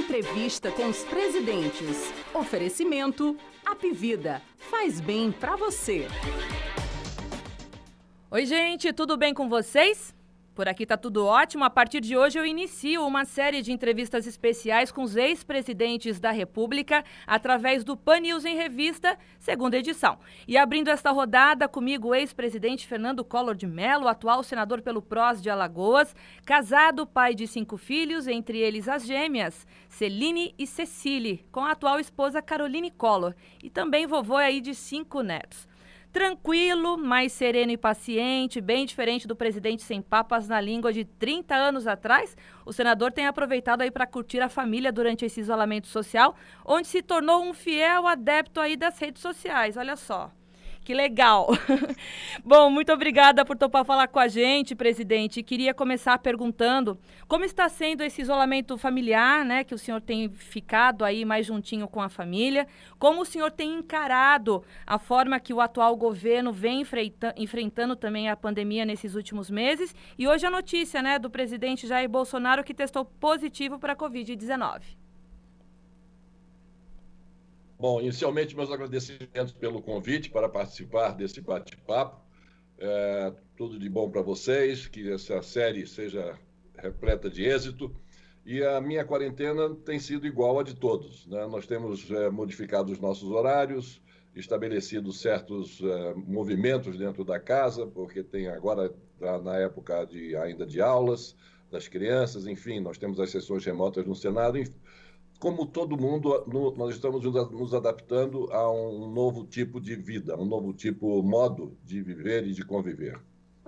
Entrevista com os presidentes. Oferecimento Apvida. Faz bem pra você. Oi, gente, tudo bem com vocês? Por aqui tá tudo ótimo. A partir de hoje eu inicio uma série de entrevistas especiais com os ex-presidentes da República através do Pan News em Revista, segunda edição. E abrindo esta rodada comigo o ex-presidente Fernando Collor de Mello, atual senador pelo PROS de Alagoas, casado, pai de 5 filhos, entre eles as gêmeas Celine e Cecílie, com a atual esposa Caroline Collor, e também vovô aí de 5 netos. Tranquilo, mais sereno e paciente, bem diferente do presidente sem papas na língua de 30 anos atrás, o senador tem aproveitado aí para curtir a família durante esse isolamento social, onde se tornou um fiel adepto aí das redes sociais, olha só. Que legal! Bom, muito obrigada por topar falar com a gente, presidente. Queria começar perguntando como está sendo esse isolamento familiar, né, que o senhor tem ficado aí mais juntinho com a família, como o senhor tem encarado a forma que o atual governo vem enfrentando também a pandemia nesses últimos meses, e hoje a notícia, né, do presidente Jair Bolsonaro que testou positivo para a Covid-19. Bom, inicialmente, meus agradecimentos pelo convite para participar desse bate-papo. Tudo de bom para vocês, que essa série seja repleta de êxito. E a minha quarentena tem sido igual a de todos, né? Nós temos modificado os nossos horários, estabelecido certos movimentos dentro da casa, porque tem agora, na época ainda de aulas das crianças, enfim, nós temos as sessões remotas no Senado. Como todo mundo, nós estamos nos adaptando a um novo tipo de vida, um novo modo de viver e de conviver.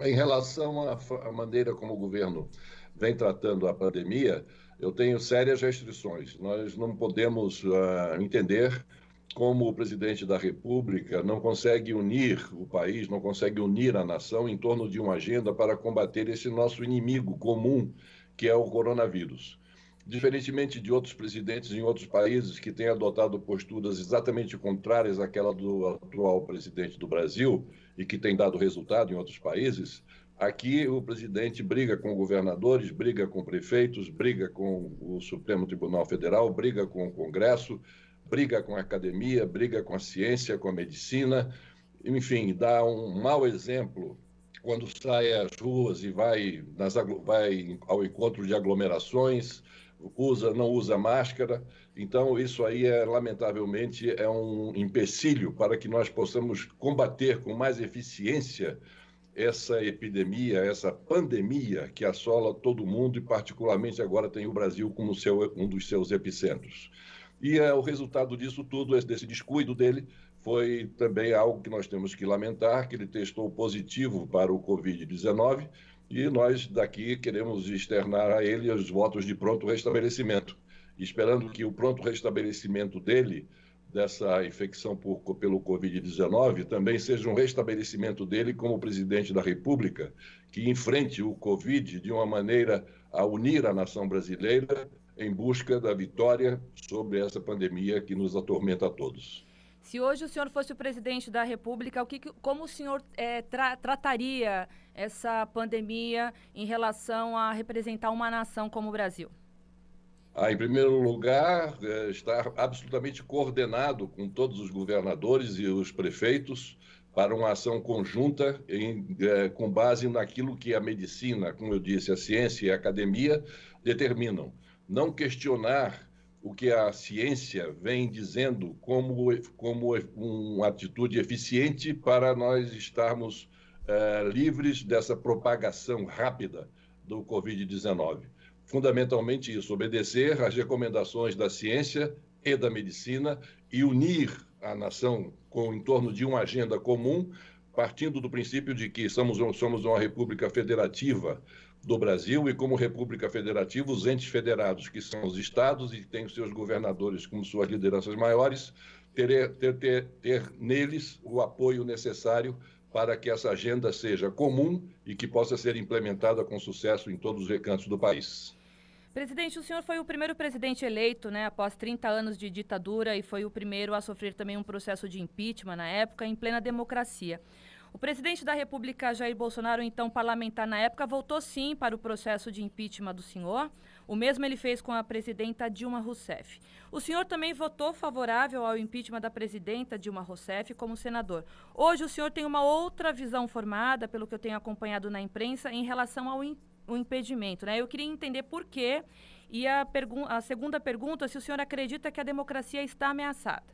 Em relação à maneira como o governo vem tratando a pandemia, eu tenho sérias restrições. Nós não podemos entender como o presidente da República não consegue unir o país, não consegue unir a nação em torno de uma agenda para combater esse nosso inimigo comum, que é o coronavírus. Diferentemente de outros presidentes em outros países que têm adotado posturas exatamente contrárias àquela do atual presidente do Brasil e que tem dado resultado em outros países, aqui o presidente briga com governadores, briga com prefeitos, briga com o Supremo Tribunal Federal, briga com o Congresso, briga com a academia, briga com a ciência, com a medicina, enfim, dá um mau exemplo quando sai às ruas e vai ao encontro de aglomerações, não usa máscara. Então, isso aí, lamentavelmente, é um empecilho para que nós possamos combater com mais eficiência essa epidemia, essa pandemia que assola todo mundo e, particularmente, agora tem o Brasil como um dos seus epicentros. E o resultado disso tudo, desse descuido dele, foi também algo que nós temos que lamentar, que ele testou positivo para o Covid-19, e nós daqui queremos externar a ele os votos de pronto restabelecimento, esperando que o pronto restabelecimento dele, dessa infecção pelo Covid-19, também seja um restabelecimento dele como presidente da República, que enfrente o Covid de uma maneira a unir a nação brasileira em busca da vitória sobre essa pandemia que nos atormenta a todos. Se hoje o senhor fosse o presidente da República, como o senhor trataria essa pandemia em relação a representar uma nação como o Brasil? Em primeiro lugar, estar absolutamente coordenado com todos os governadores e os prefeitos para uma ação conjunta com base naquilo que a medicina, como eu disse, a ciência e a academia determinam. Não questionar o que a ciência vem dizendo como uma atitude eficiente para nós estarmos livres dessa propagação rápida do Covid-19. Fundamentalmente isso, obedecer às recomendações da ciência e da medicina e unir a nação em torno de uma agenda comum, partindo do princípio de que somos uma república federativa do Brasil, e como república federativa, os entes federados, que são os estados e têm os seus governadores como suas lideranças maiores, ter neles o apoio necessário para que essa agenda seja comum e que possa ser implementada com sucesso em todos os recantos do país. Presidente, o senhor foi o primeiro presidente eleito, né, após 30 anos de ditadura, e foi o primeiro a sofrer também um processo de impeachment na época, em plena democracia. O presidente da República, Jair Bolsonaro, então parlamentar na época, votou sim para o processo de impeachment do senhor. O mesmo ele fez com a presidenta Dilma Rousseff. O senhor também votou favorável ao impeachment da presidenta Dilma Rousseff como senador. Hoje o senhor tem uma outra visão formada, pelo que eu tenho acompanhado na imprensa, em relação ao impedimento, né? Eu queria entender por quê. E a segunda pergunta, se o senhor acredita que a democracia está ameaçada.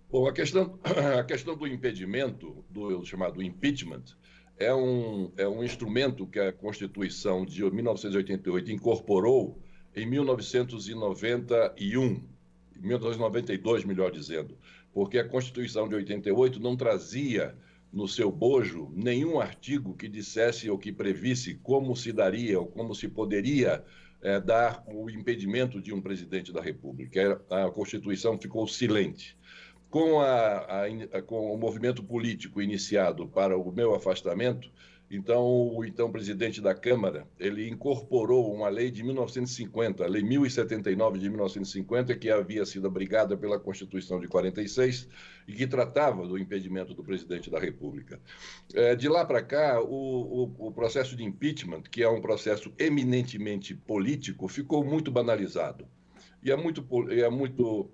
Bom, a questão do impedimento, do chamado impeachment, é um instrumento que a Constituição de 1988 incorporou em 1992, melhor dizendo, porque a Constituição de 88 não trazia no seu bojo nenhum artigo que dissesse ou que previsse como se daria ou como se poderia dar o impedimento de um presidente da República. A Constituição ficou silente. Com o movimento político iniciado para o meu afastamento, então o então presidente da Câmara, ele incorporou uma lei de 1950, a Lei 1079 de 1950, que havia sido abrigada pela Constituição de 46 e que tratava do impedimento do presidente da República. De lá para cá, o processo de impeachment, que é um processo eminentemente político, ficou muito banalizado. E é muito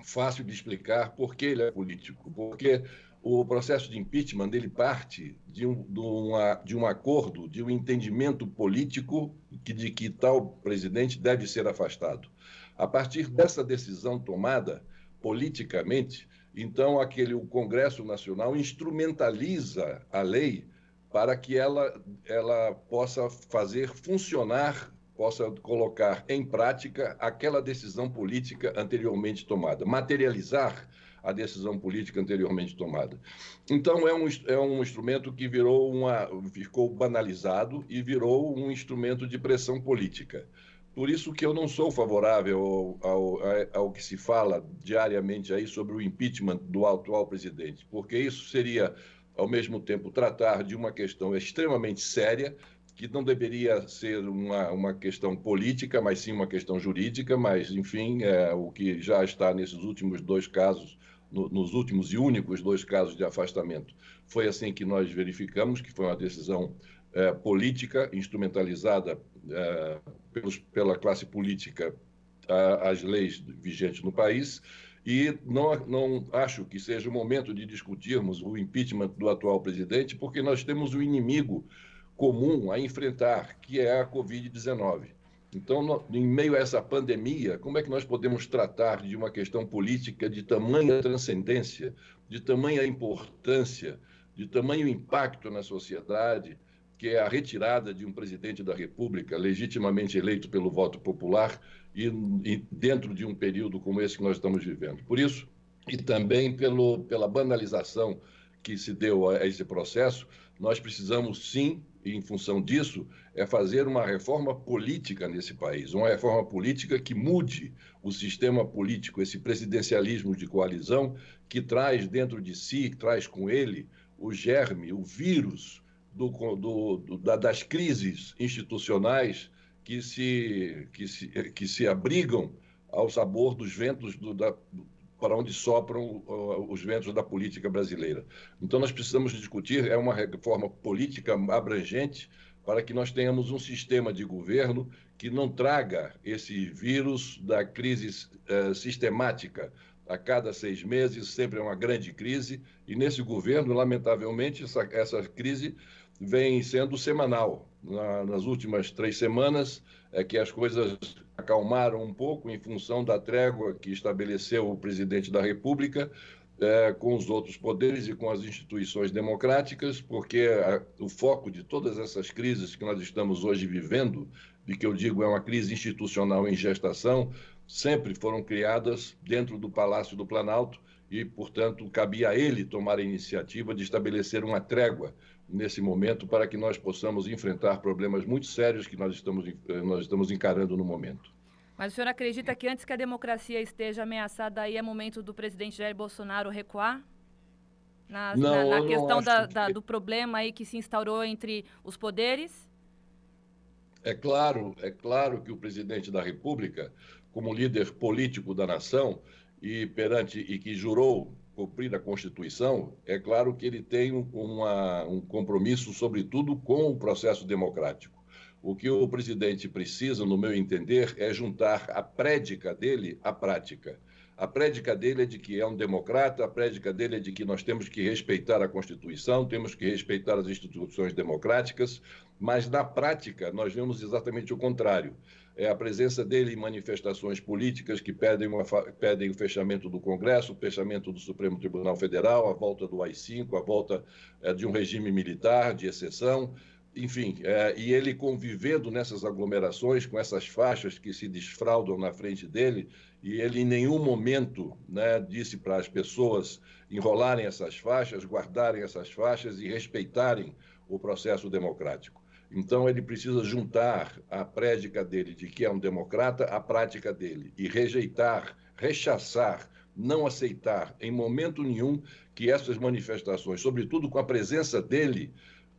fácil de explicar por que ele é político, porque o processo de impeachment ele parte de um acordo, de um entendimento político de que tal presidente deve ser afastado. A partir dessa decisão tomada politicamente, então o Congresso Nacional instrumentaliza a lei para que ela possa fazer funcionar, possa colocar em prática aquela decisão política anteriormente tomada, materializar a decisão política anteriormente tomada. Então, é um instrumento que ficou banalizado e virou um instrumento de pressão política. Por isso que eu não sou favorável ao que se fala diariamente aí sobre o impeachment do atual presidente, porque isso seria, ao mesmo tempo, tratar de uma questão extremamente séria, que não deveria ser uma questão política, mas sim uma questão jurídica, mas, enfim, o que já está nesses últimos dois casos, nos últimos e únicos dois casos de afastamento. Foi assim que nós verificamos que foi uma decisão política, instrumentalizada pela classe política às leis vigentes no país, e não acho que seja o momento de discutirmos o impeachment do atual presidente, porque nós temos um inimigo comum a enfrentar, que é a Covid-19. Então, em meio a essa pandemia, como é que nós podemos tratar de uma questão política de tamanha transcendência, de tamanha importância, de tamanho impacto na sociedade, que é a retirada de um presidente da República legitimamente eleito pelo voto popular e dentro de um período como esse que nós estamos vivendo. Por isso, e também pela banalização que se deu a esse processo, nós precisamos, sim, e em função disso, fazer uma reforma política nesse país, uma reforma política que mude o sistema político, esse presidencialismo de coalizão que traz dentro de si, traz com ele o germe, o vírus das crises institucionais que se abrigam ao sabor dos ventos para onde sopram os ventos da política brasileira. Então, nós precisamos discutir uma reforma política abrangente para que nós tenhamos um sistema de governo que não traga esse vírus da crise sistemática. A cada 6 meses, sempre é uma grande crise, e nesse governo, lamentavelmente, essa crise vem sendo semanal. Nas últimas 3 semanas, que as coisas acalmaram um pouco em função da trégua que estabeleceu o presidente da República com os outros poderes e com as instituições democráticas, porque o foco de todas essas crises que nós estamos hoje vivendo, e que eu digo é uma crise institucional em gestação, sempre foram criadas dentro do Palácio do Planalto e, portanto, cabia a ele tomar a iniciativa de estabelecer uma trégua nesse momento para que nós possamos enfrentar problemas muito sérios que nós estamos encarando no momento. Mas o senhor acredita que antes que a democracia esteja ameaçada, aí é momento do presidente Jair Bolsonaro recuar? Na questão do problema aí que se instaurou entre os poderes? É claro que o presidente da República, como líder político da nação e que jurou cumprir a Constituição, é claro que ele tem um compromisso, sobretudo, com o processo democrático. O que o presidente precisa, no meu entender, é juntar a prédica dele à prática. A prédica dele é de que é um democrata, a prédica dele é de que nós temos que respeitar a Constituição, temos que respeitar as instituições democráticas, mas na prática nós vemos exatamente o contrário. É a presença dele em manifestações políticas que pedem o fechamento do Congresso, o fechamento do Supremo Tribunal Federal, a volta do AI-5, a volta de um regime militar de exceção, enfim, e ele convivendo nessas aglomerações com essas faixas que se desfraldam na frente dele, e ele em nenhum momento, né, disse para as pessoas enrolarem essas faixas, guardarem essas faixas e respeitarem o processo democrático. Então, ele precisa juntar a prédica dele de que é um democrata à prática dele e rejeitar, rechaçar, não aceitar em momento nenhum que essas manifestações, sobretudo com a presença dele,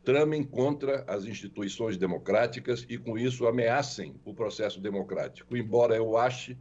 tramem contra as instituições democráticas e, com isso, ameacem o processo democrático. Embora eu ache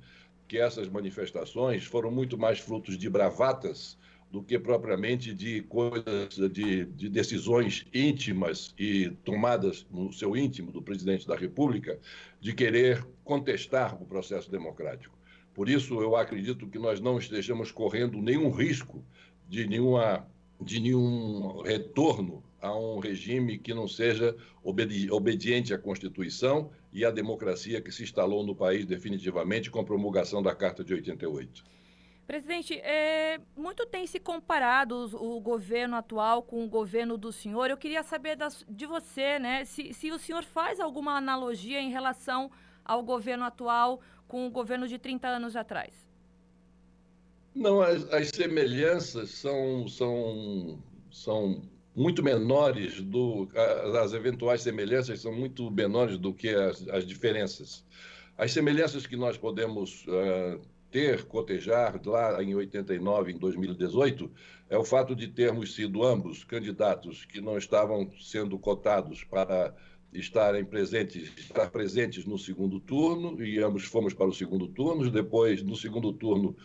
que essas manifestações foram muito mais frutos de bravatas do que propriamente de coisas, de decisões íntimas e tomadas no seu íntimo do presidente da República de querer contestar o processo democrático. Por isso, eu acredito que nós não estejamos correndo nenhum risco de nenhum retorno a um regime que não seja obediente à Constituição e à democracia que se instalou no país definitivamente com a promulgação da Carta de 88. Presidente, muito tem se comparado o governo atual com o governo do senhor. Eu queria saber de você, né, se o senhor faz alguma analogia em relação ao governo atual com o governo de 30 anos atrás. Não, as semelhanças são muito menores, as eventuais semelhanças são muito menores do que as diferenças. As semelhanças que nós podemos cotejar lá em 89, em 2018, é o fato de termos sido ambos candidatos que não estavam sendo cotados para estar presentes no segundo turno, e ambos fomos para o segundo turno. Depois, no segundo turno,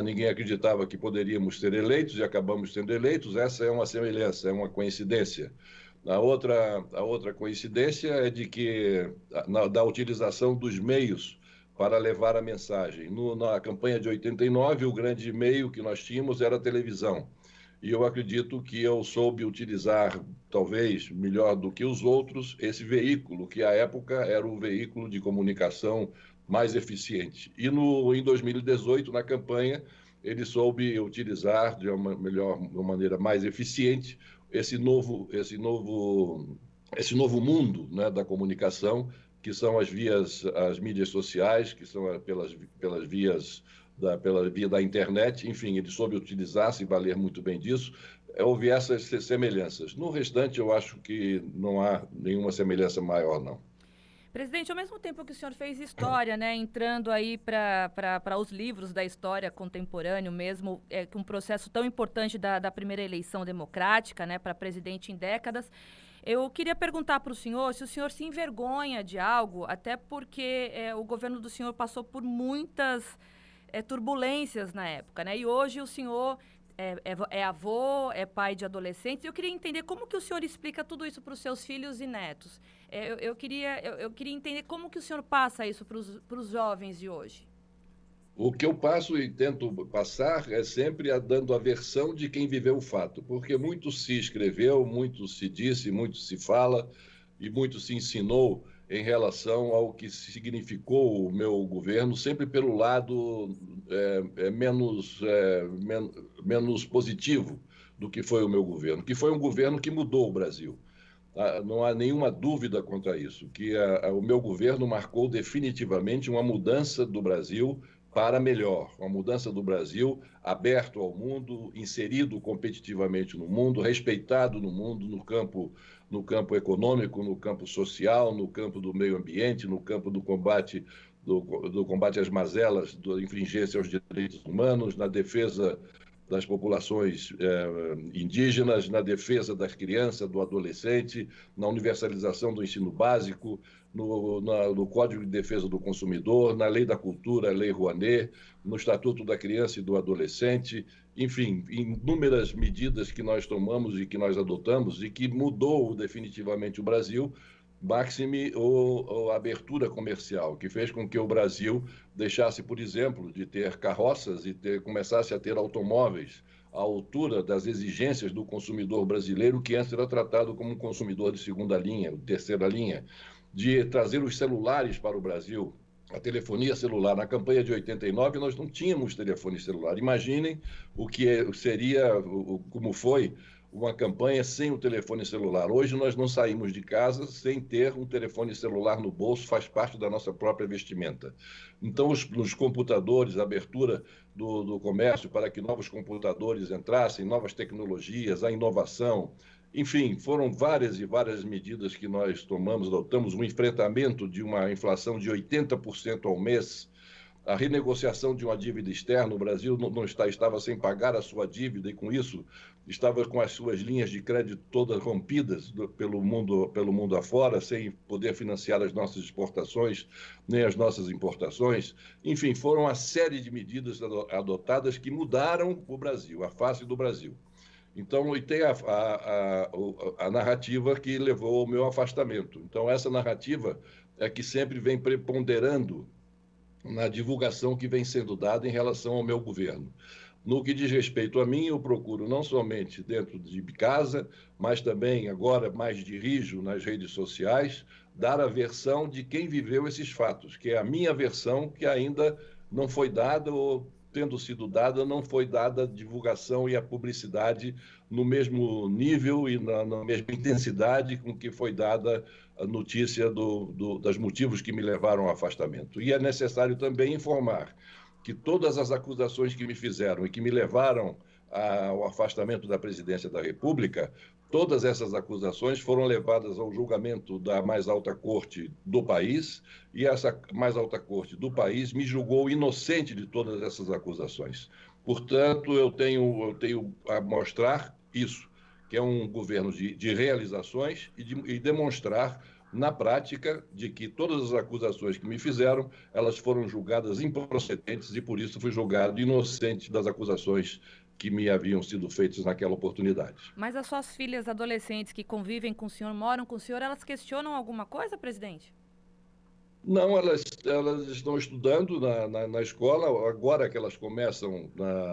ninguém acreditava que poderíamos ser eleitos e acabamos sendo eleitos. Essa é uma semelhança, é uma coincidência. A outra coincidência é de que da utilização dos meios para levar a mensagem. Na campanha de 89, o grande meio que nós tínhamos era a televisão. E eu acredito que eu soube utilizar, talvez melhor do que os outros, esse veículo, que à época era o veículo de comunicação mais eficiente. E em 2018, na campanha, ele soube utilizar de uma maneira mais eficiente esse novo mundo, né, da comunicação, que são as mídias sociais, que são pela via da internet. Enfim, ele soube utilizar-se e valer muito bem disso. Houve essas semelhanças. No restante, eu acho que não há nenhuma semelhança maior, não. Presidente, ao mesmo tempo que o senhor fez história, né, entrando aí para os livros da história contemporânea mesmo, com um processo tão importante da primeira eleição democrática, né, para presidente em décadas, eu queria perguntar para o senhor se o senhor se envergonha de algo, até porque o governo do senhor passou por muitas turbulências na época, né? E hoje o senhor é avô, é pai de adolescentes. Eu queria entender como que o senhor explica tudo isso para os seus filhos e netos. Eu queria entender como que o senhor passa isso para os jovens de hoje. O que eu passo e tento passar é sempre dando a versão de quem viveu o fato, porque muito se escreveu, muito se disse, muito se fala e muito se ensinou em relação ao que significou o meu governo, sempre pelo lado menos positivo do que foi o meu governo, que foi um governo que mudou o Brasil. Não há nenhuma dúvida quanto a isso, que o meu governo marcou definitivamente uma mudança do Brasil para melhor, uma mudança do Brasil aberto ao mundo, inserido competitivamente no mundo, respeitado no mundo, no campo econômico, no campo social, no campo do meio ambiente, no campo do combate às mazelas, da infringência aos direitos humanos, na defesa das populações indígenas, na defesa das crianças, do adolescente, na universalização do ensino básico, no Código de Defesa do Consumidor, na Lei da Cultura, Lei Rouanet, no Estatuto da Criança e do Adolescente, enfim, inúmeras medidas que nós tomamos e que nós adotamos e que mudou definitivamente o Brasil, máxime a abertura comercial, que fez com que o Brasil deixasse, por exemplo, de ter carroças e começasse a ter automóveis à altura das exigências do consumidor brasileiro, que antes era tratado como um consumidor de segunda linha, terceira linha, de trazer os celulares para o Brasil, a telefonia celular. Na campanha de 89, nós não tínhamos telefone celular. Imaginem o que seria, como foi uma campanha sem o telefone celular. Hoje nós não saímos de casa sem ter um telefone celular no bolso, faz parte da nossa própria vestimenta. Então, os computadores, a abertura do comércio para que novos computadores entrassem, novas tecnologias, a inovação, enfim, foram várias e várias medidas que nós adotamos, um enfrentamento de uma inflação de 80% ao mês, a renegociação de uma dívida externa. O Brasil estava sem pagar a sua dívida e, com isso, estava com as suas linhas de crédito todas rompidas pelo mundo afora, sem poder financiar as nossas exportações, nem as nossas importações. Enfim, foram uma série de medidas adotadas que mudaram o Brasil, a face do Brasil. Então, e tem a narrativa que levou ao meu afastamento. Então, essa narrativa é que sempre vem preponderando na divulgação que vem sendo dada em relação ao meu governo. No que diz respeito a mim, eu procuro não somente dentro de casa, mas também agora mais dirijo nas redes sociais, dar a versão de quem viveu esses fatos, que é a minha versão, que ainda não foi dada, ou tendo sido dada, não foi dada a divulgação e a publicidade no mesmo nível e na mesma intensidade com que foi dada a notícia dos motivos que me levaram ao afastamento. E é necessário também informar que todas as acusações que me fizeram e que me levaram ao afastamento da presidência da República, todas essas acusações foram levadas ao julgamento da mais alta corte do país, e essa mais alta corte do país me julgou inocente de todas essas acusações. Portanto, eu tenho a mostrar isso, que é um governo de realizações e demonstrar na prática de que todas as acusações que me fizeram, elas foram julgadas improcedentes e, por isso, fui julgado inocente das acusações que me haviam sido feitas naquela oportunidade. Mas as suas filhas adolescentes que convivem com o senhor, moram com o senhor, elas questionam alguma coisa, presidente? Não, elas estão estudando na escola, agora que elas começam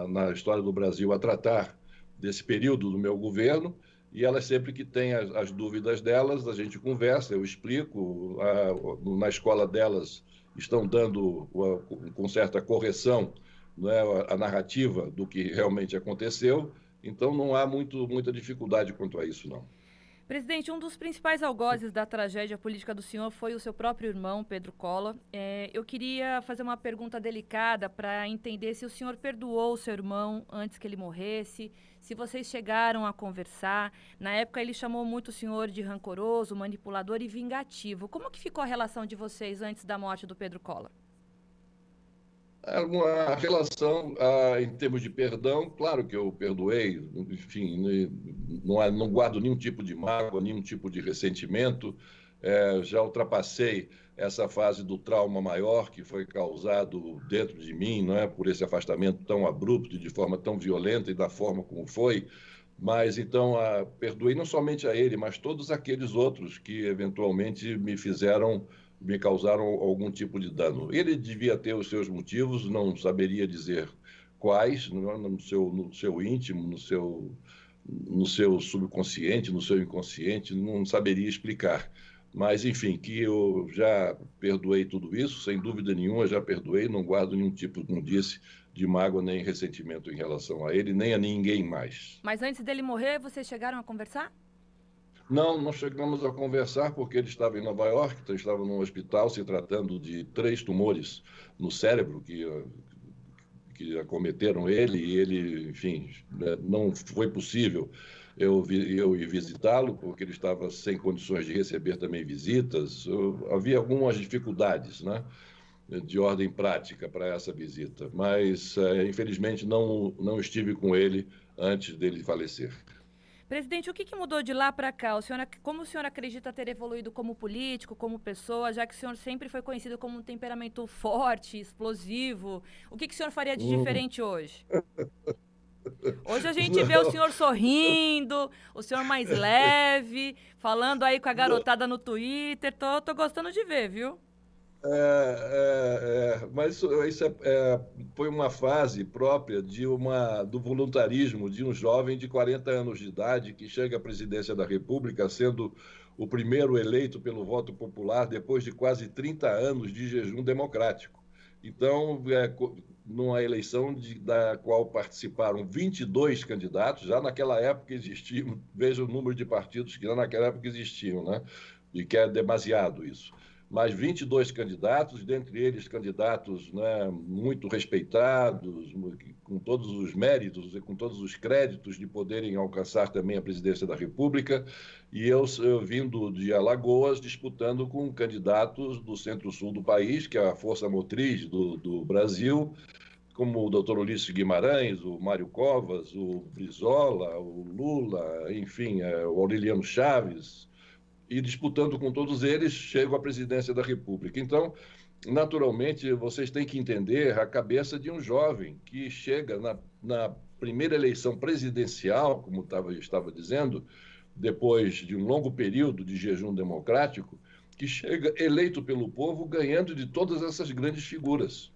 na história do Brasil a tratar desse período do meu governo, e elas sempre que têm as dúvidas delas, a gente conversa, eu explico. Na escola delas estão dando com certa correção, né, a narrativa do que realmente aconteceu, então não há muita dificuldade quanto a isso, não. Presidente, um dos principais algozes da tragédia política do senhor foi o seu próprio irmão, Pedro Collor. Eu queria fazer uma pergunta delicada para entender se o senhor perdoou o seu irmão antes que ele morresse, se vocês chegaram a conversar. Na época ele chamou muito o senhor de rancoroso, manipulador e vingativo. Como que ficou a relação de vocês antes da morte do Pedro Collor? Uma relação, em termos de perdão, claro que eu perdoei, enfim, não guardo nenhum tipo de mágoa, nenhum tipo de ressentimento, já ultrapassei essa fase do trauma maior que foi causado dentro de mim, não é, por esse afastamento tão abrupto, de forma tão violenta e da forma como foi, mas então perdoei não somente a ele, mas todos aqueles outros que eventualmente me causaram algum tipo de dano. Ele devia ter os seus motivos, não saberia dizer quais, no seu íntimo, no seu subconsciente, no seu inconsciente, não saberia explicar. Mas, enfim, que eu já perdoei tudo isso, sem dúvida nenhuma, já perdoei, não guardo nenhum tipo, como disse, de mágoa nem ressentimento em relação a ele, nem a ninguém mais. Mas antes dele morrer, vocês chegaram a conversar? Não chegamos a conversar porque ele estava em Nova York, então estava num hospital se tratando de 3 tumores no cérebro que acometeram ele, e ele, enfim, não foi possível eu ir visitá-lo, porque ele estava sem condições de receber também visitas. Havia algumas dificuldades, né? de ordem prática para essa visita, mas infelizmente não estive com ele antes dele falecer. Presidente, o que mudou de lá para cá? Como o senhor acredita ter evoluído como político, como pessoa, já que o senhor sempre foi conhecido como um temperamento forte, explosivo? O que o senhor faria de diferente hoje? Hoje a gente vê o senhor sorrindo, o senhor mais leve, falando aí com a garotada no Twitter. Tô gostando de ver, viu? Mas isso foi uma fase própria do voluntarismo de um jovem de 40 anos de idade que chega à presidência da República, sendo o primeiro eleito pelo voto popular depois de quase 30 anos de jejum democrático. Então, numa eleição da qual participaram 22 candidatos, já naquela época existiam, veja o número de partidos que já naquela época existiam, né? E que é demasiado isso. Mas 22 candidatos, dentre eles candidatos, né, muito respeitados, com todos os méritos e com todos os créditos de poderem alcançar também a presidência da República, e eu vindo de Alagoas, disputando com candidatos do centro-sul do país, que é a força motriz do Brasil, como o doutor Ulisses Guimarães, o Mário Covas, o Brizola, o Lula, enfim, o Aureliano Chaves, e disputando com todos eles, chego à presidência da República. Então, naturalmente, vocês têm que entender a cabeça de um jovem que chega na primeira eleição presidencial, como estava dizendo, depois de um longo período de jejum democrático, que chega eleito pelo povo, ganhando de todas essas grandes figuras.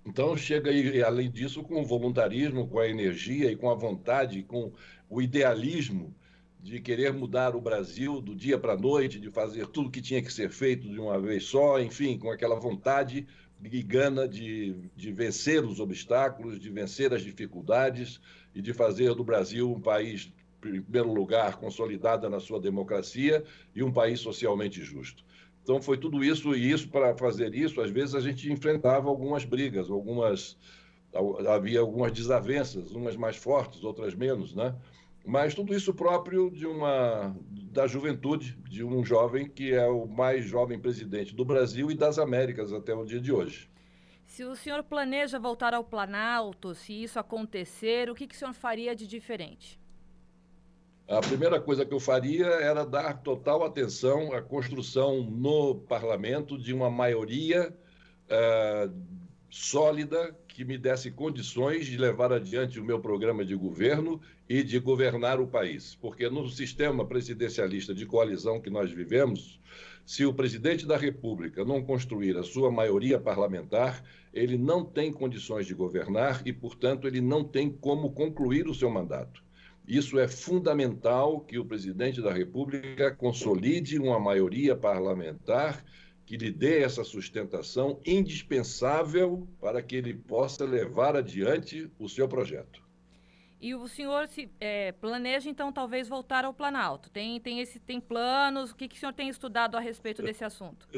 Então, chega aí, além disso, com o voluntarismo, com a energia e com a vontade, com o idealismo de querer mudar o Brasil do dia para a noite, de fazer tudo que tinha que ser feito de uma vez só, enfim, com aquela vontade e gana de vencer os obstáculos, de vencer as dificuldades e de fazer do Brasil um país, em primeiro lugar, consolidado na sua democracia e um país socialmente justo. Então, foi tudo isso, e isso, para fazer isso, às vezes a gente enfrentava algumas brigas, havia algumas desavenças, umas mais fortes, outras menos, né? Mas tudo isso próprio da juventude, de um jovem que é o mais jovem presidente do Brasil e das Américas até o dia de hoje. Se o senhor planeja voltar ao Planalto, se isso acontecer, o que o senhor faria de diferente? A primeira coisa que eu faria era dar total atenção à construção no parlamento de uma maioria sólida que me desse condições de levar adiante o meu programa de governo e de governar o país. Porque no sistema presidencialista de coalizão que nós vivemos, se o presidente da República não construir a sua maioria parlamentar, ele não tem condições de governar e, portanto, ele não tem como concluir o seu mandato. Isso é fundamental, que o presidente da República consolide uma maioria parlamentar que lhe dê essa sustentação indispensável para que ele possa levar adiante o seu projeto. E o senhor planeja, então, talvez voltar ao Planalto? Tem planos? O que o senhor tem estudado a respeito desse assunto?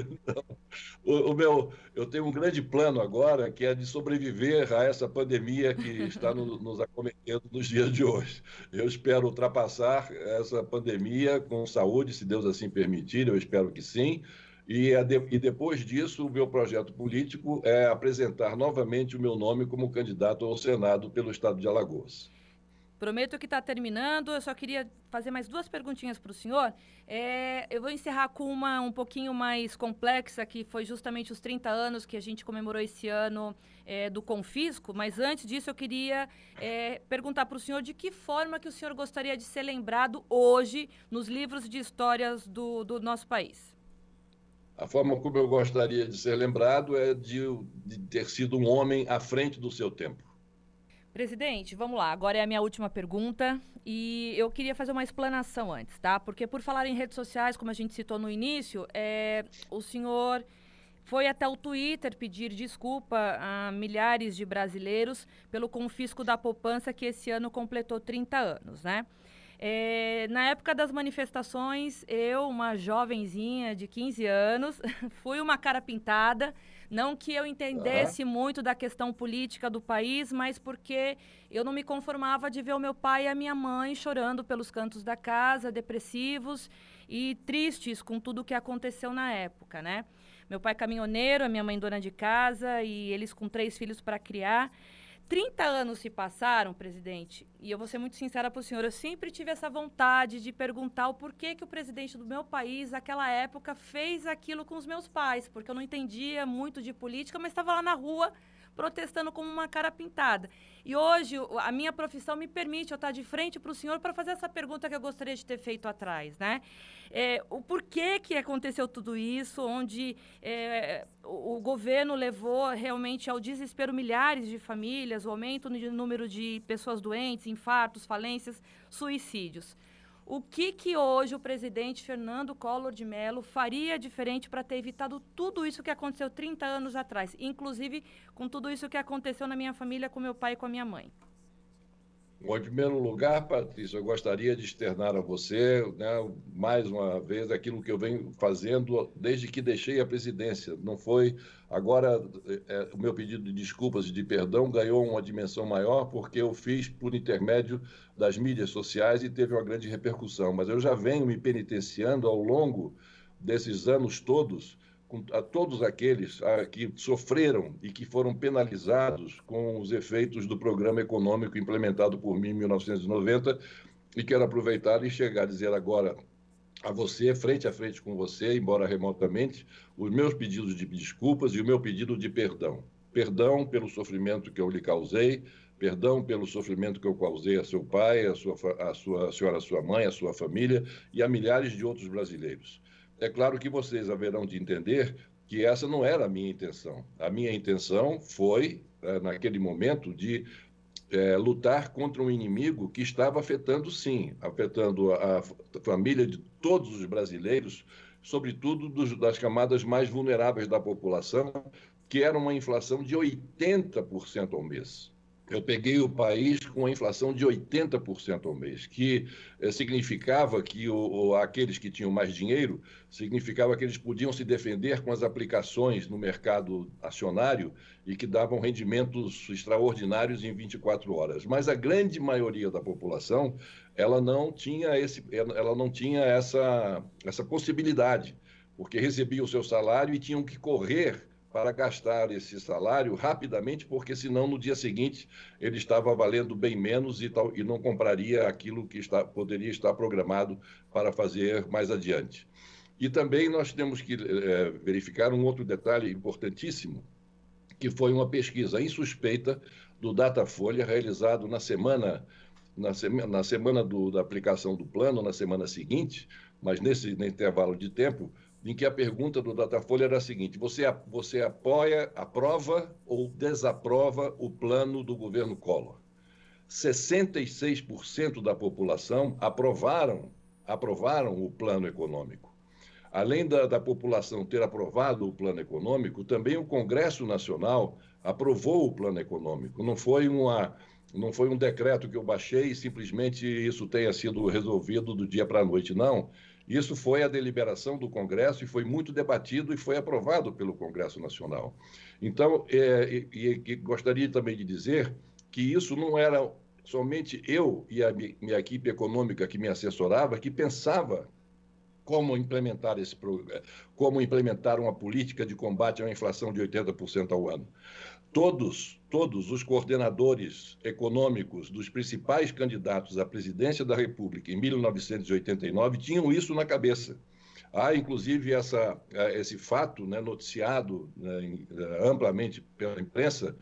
Eu tenho um grande plano agora, que é de sobreviver a essa pandemia que está nos acometendo nos dias de hoje. Eu espero ultrapassar essa pandemia com saúde, se Deus assim permitir, eu espero que sim. E depois disso, o meu projeto político é apresentar novamente o meu nome como candidato ao Senado pelo estado de Alagoas. Prometo que está terminando, eu só queria fazer mais 2 perguntinhas para o senhor. Eu vou encerrar com uma um pouquinho mais complexa, que foi justamente os 30 anos que a gente comemorou esse ano do confisco, mas antes disso eu queria perguntar para o senhor de que forma que o senhor gostaria de ser lembrado hoje nos livros de histórias do nosso país. A forma como eu gostaria de ser lembrado é de ter sido um homem à frente do seu tempo. Presidente, vamos lá. Agora é a minha última pergunta e eu queria fazer uma explanação antes, tá? Porque por falar em redes sociais, como a gente citou no início, o senhor foi até o Twitter pedir desculpa a milhares de brasileiros pelo confisco da poupança que esse ano completou 30 anos, né? Na época das manifestações, eu, uma jovenzinha de 15 anos, fui uma cara pintada, não que eu entendesse muito da questão política do país, mas porque eu não me conformava de ver o meu pai e a minha mãe chorando pelos cantos da casa, depressivos e tristes com tudo o que aconteceu na época, né? Meu pai caminhoneiro, a minha mãe dona de casa e eles com 3 filhos para criar. 30 anos se passaram, presidente, e eu vou ser muito sincera para o senhor, eu sempre tive essa vontade de perguntar o porquê que o presidente do meu país, naquela época, fez aquilo com os meus pais, porque eu não entendia muito de política, mas estava lá na rua protestando como uma cara pintada. E hoje, a minha profissão me permite eu estar de frente para o senhor para fazer essa pergunta que eu gostaria de ter feito atrás, né? O porquê que aconteceu tudo isso, onde o governo levou realmente ao desespero milhares de famílias, o aumento no número de pessoas doentes, infartos, falências, suicídios. O que hoje o presidente Fernando Collor de Mello faria diferente para ter evitado tudo isso que aconteceu 30 anos atrás, inclusive com tudo isso que aconteceu na minha família com meu pai e com a minha mãe? Bom, em primeiro lugar, Patrícia, eu gostaria de externar a você, né, mais uma vez, aquilo que eu venho fazendo desde que deixei a presidência. Não foi agora, o meu pedido de desculpas e de perdão ganhou uma dimensão maior porque eu fiz por intermédio das mídias sociais e teve uma grande repercussão. Mas eu já venho me penitenciando ao longo desses anos todos, a todos aqueles que sofreram e que foram penalizados com os efeitos do programa econômico implementado por mim em 1990, e quero aproveitar e chegar a dizer agora a você, frente a frente com você, embora remotamente, os meus pedidos de desculpas e o meu pedido de perdão. Perdão pelo sofrimento que eu lhe causei, perdão pelo sofrimento que eu causei a seu pai, a senhora, a sua mãe, a sua família e a milhares de outros brasileiros. É claro que vocês haverão de entender que essa não era a minha intenção. A minha intenção foi, naquele momento, de lutar contra um inimigo que estava afetando, sim, afetando a família de todos os brasileiros, sobretudo das camadas mais vulneráveis da população, que era uma inflação de 80% ao mês. Eu peguei o país com a inflação de 80% ao mês, que significava que aqueles que tinham mais dinheiro, significava que eles podiam se defender com as aplicações no mercado acionário e que davam rendimentos extraordinários em 24 horas. Mas a grande maioria da população, ela não tinha essa possibilidade, porque recebia o seu salário e tinham que correr para gastar esse salário rapidamente, porque senão no dia seguinte ele estava valendo bem menos e não compraria aquilo que poderia estar programado para fazer mais adiante. E também nós temos que verificar um outro detalhe importantíssimo, que foi uma pesquisa insuspeita do Datafolha, realizado na semana da aplicação do plano, na semana seguinte, mas nesse intervalo de tempo, em que a pergunta do Datafolha era a seguinte: você aprova ou desaprova o plano do governo Collor? 66% da população aprovaram o plano econômico. Além da população ter aprovado o plano econômico, também o Congresso Nacional aprovou o plano econômico. Não foi um decreto que eu baixei e simplesmente isso tenha sido resolvido do dia para a noite, não. Isso foi a deliberação do Congresso e foi muito debatido e foi aprovado pelo Congresso Nacional. Então, gostaria também de dizer que isso não era somente eu e a minha equipe econômica que me assessorava, que pensava como implementar uma política de combate à uma inflação de 80% ao ano. Todos os coordenadores econômicos dos principais candidatos à presidência da República em 1989 tinham isso na cabeça. Há, inclusive, esse fato, né, noticiado amplamente pela imprensa,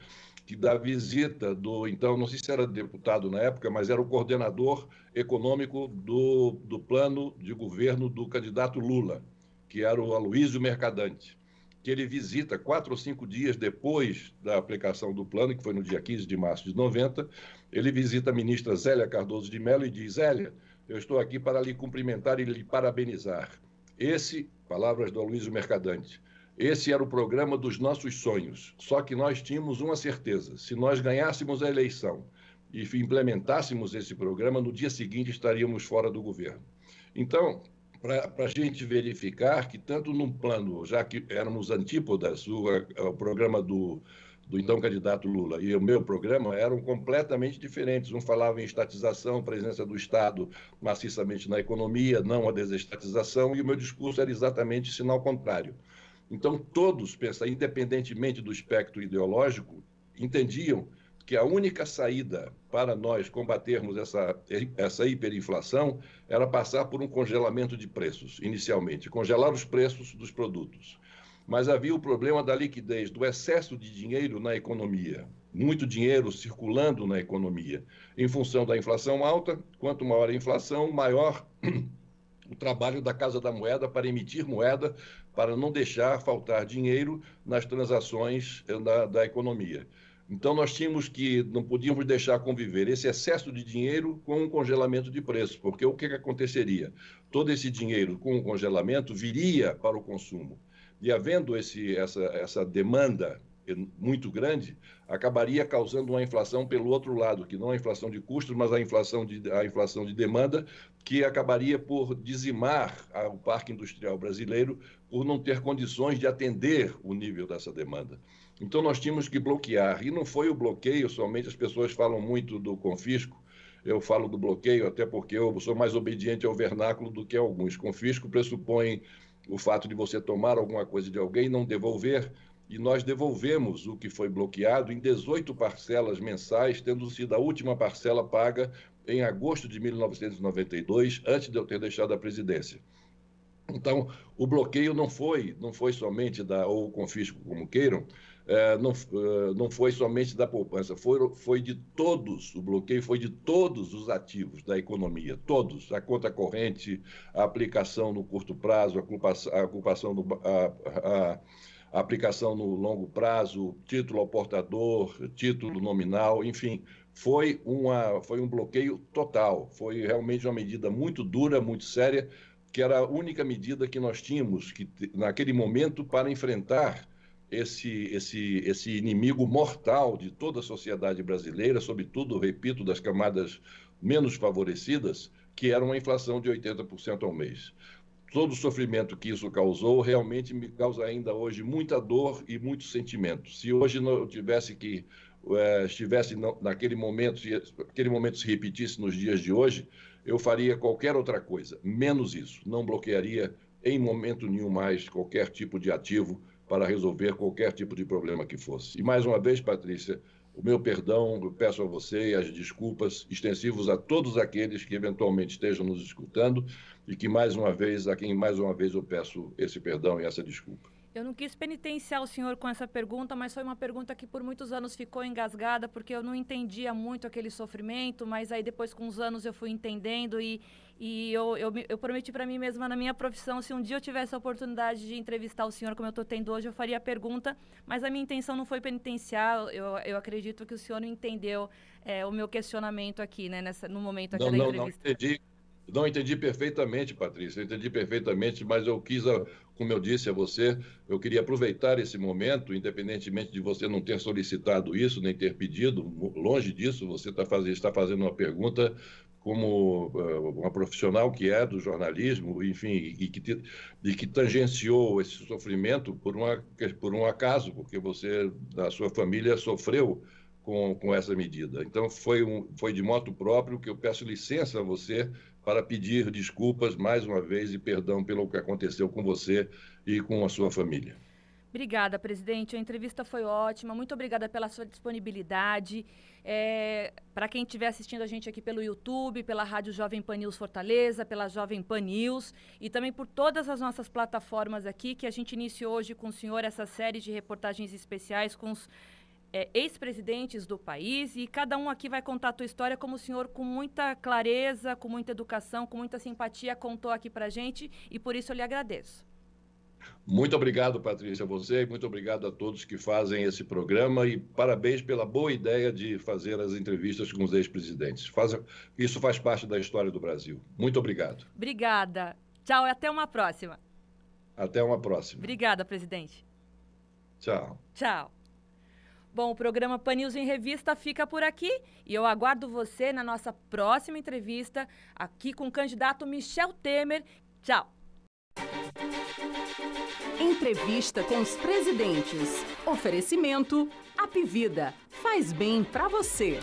que da visita do, então, não sei se era deputado na época, mas era o coordenador econômico do plano de governo do candidato Lula, que era o Aloysio Mercadante, que ele visita 4 ou 5 dias depois da aplicação do plano, que foi no dia 15 de março de 90, ele visita a ministra Zélia Cardoso de Mello e diz: Zélia, eu estou aqui para lhe cumprimentar e lhe parabenizar. Palavras do Aloysio Mercadante, esse era o programa dos nossos sonhos, só que nós tínhamos uma certeza: se nós ganhássemos a eleição e implementássemos esse programa, no dia seguinte estaríamos fora do governo. Então, para a gente verificar que tanto num plano, já que éramos antípodas, o programa do então candidato Lula e o meu programa eram completamente diferentes. Um falava em estatização, presença do Estado maciçamente na economia, não a desestatização, e o meu discurso era exatamente sinal contrário. Então, todos, independentemente do espectro ideológico, entendiam que a única saída para nós combatermos essa hiperinflação era passar por um congelamento de preços, inicialmente, congelar os preços dos produtos. Mas havia o problema da liquidez, do excesso de dinheiro na economia, muito dinheiro circulando na economia. Em função da inflação alta, quanto maior a inflação, maior o trabalho da Casa da Moeda para emitir moeda, para não deixar faltar dinheiro nas transações da economia. Então, não podíamos deixar conviver esse excesso de dinheiro com um congelamento de preços, porque o que aconteceria? Todo esse dinheiro com o congelamento viria para o consumo. E havendo essa demanda muito grande, acabaria causando uma inflação pelo outro lado, que não a inflação de custos, mas a inflação de demanda, que acabaria por dizimar o parque industrial brasileiro por não ter condições de atender o nível dessa demanda. Então, nós tínhamos que bloquear. E não foi o bloqueio somente, as pessoas falam muito do confisco, eu falo do bloqueio até porque eu sou mais obediente ao vernáculo do que alguns. Confisco pressupõe o fato de você tomar alguma coisa de alguém e não devolver, e nós devolvemos o que foi bloqueado em 18 parcelas mensais, tendo sido a última parcela paga em agosto de 1992, antes de eu ter deixado a presidência. Então, o bloqueio não foi somente ou o confisco, como queiram, não foi somente da poupança, foi de todos, o bloqueio foi de todos os ativos da economia, todos, a conta corrente, a aplicação no curto prazo, a aplicação no longo prazo, título ao portador, título nominal, enfim, foi um bloqueio total, foi realmente uma medida muito dura, muito séria, que era a única medida que nós tínhamos naquele momento para enfrentar esse inimigo mortal de toda a sociedade brasileira, sobretudo, repito, das camadas menos favorecidas, que era uma inflação de 80% ao mês. Todo o sofrimento que isso causou realmente me causa ainda hoje muita dor e muito sentimento. Se hoje não estivesse naquele momento, se aquele momento se repetisse nos dias de hoje, eu faria qualquer outra coisa, menos isso. Não bloquearia em momento nenhum mais qualquer tipo de ativo para resolver qualquer tipo de problema que fosse. E mais uma vez, Patrícia, o meu perdão, eu peço a você e as desculpas extensivos a todos aqueles que eventualmente estejam nos escutando e que a quem mais uma vez eu peço esse perdão e essa desculpa. Eu não quis penitenciar o senhor com essa pergunta, mas foi uma pergunta que por muitos anos ficou engasgada, porque eu não entendia muito aquele sofrimento, mas aí depois com os anos eu fui entendendo e eu prometi para mim mesma na minha profissão, se um dia eu tivesse a oportunidade de entrevistar o senhor como eu estou tendo hoje, eu faria a pergunta, mas a minha intenção não foi penitenciar, eu acredito que o senhor entendeu o meu questionamento aqui, né, no momento aqui da entrevista. Não entendi perfeitamente, Patrícia, entendi perfeitamente, mas eu quis, como eu disse a você, eu queria aproveitar esse momento, independentemente de você não ter solicitado isso, nem ter pedido, longe disso, você está fazendo uma pergunta como uma profissional que é do jornalismo, enfim, e que tangenciou esse sofrimento por um acaso, porque você, a sua família, sofreu com essa medida. Então, foi de motu próprio que eu peço licença a você para pedir desculpas mais uma vez e perdão pelo que aconteceu com você e com a sua família. Obrigada, presidente. A entrevista foi ótima. Muito obrigada pela sua disponibilidade. Para quem estiver assistindo a gente aqui pelo YouTube, pela Rádio Jovem Pan News Fortaleza, pela Jovem Pan News e também por todas as nossas plataformas aqui, que a gente iniciou hoje com o senhor essa série de reportagens especiais com os ex-presidentes do país, e cada um aqui vai contar a tua história como o senhor, com muita clareza, com muita educação, com muita simpatia, contou aqui pra gente, e por isso eu lhe agradeço. Muito obrigado, Patrícia, a você, e muito obrigado a todos que fazem esse programa, e parabéns pela boa ideia de fazer as entrevistas com os ex-presidentes. Isso faz parte da história do Brasil. Muito obrigado. Obrigada. Tchau e até uma próxima. Até uma próxima. Obrigada, presidente. Tchau. Tchau. Bom, o programa Pan News em Revista fica por aqui e eu aguardo você na nossa próxima entrevista aqui com o candidato Michel Temer. Tchau. Entrevista com os presidentes. Oferecimento Apivida. Faz bem pra você.